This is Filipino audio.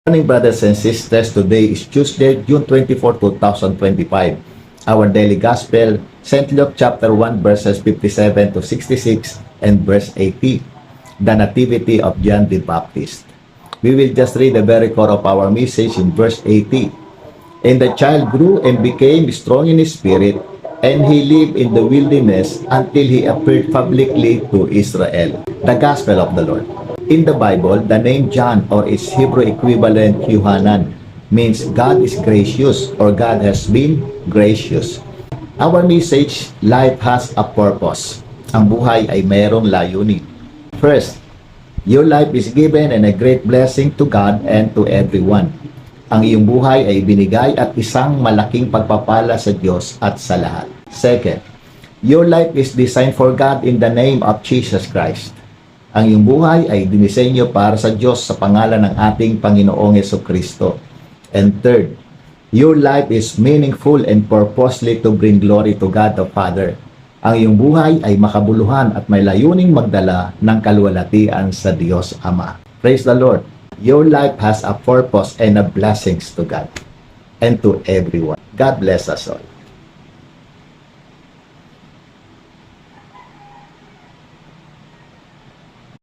Morning, brothers and sisters. Today is Tuesday, June 24, 2025. Our daily gospel, St. Luke chapter 1, verses 57 to 66 and verse 80. The Nativity of John the Baptist. We will just read the very core of our message in verse 80. And the child grew and became strong in his spirit, and he lived in the wilderness until he appeared publicly to Israel. The Gospel of the Lord. In the Bible, the name John or its Hebrew equivalent Yohanan means God is gracious or God has been gracious. Our message, life has a purpose. Ang buhay ay mayroong layunin. First, your life is given and a great blessing to God and to everyone. Ang iyong buhay ay binigay at isang malaking pagpapala sa Diyos at sa lahat. Second, your life is designed for God in the name of Jesus Christ. Ang iyong buhay ay dinisenyo para sa Diyos sa pangalan ng ating Panginoong Jesucristo. And third, your life is meaningful and purposely to bring glory to God the Father. Ang iyong buhay ay makabuluhan at may layuning magdala ng kaluwalhatian sa Diyos Ama. Praise the Lord. Your life has a purpose and a blessings to God and to everyone. God bless us all.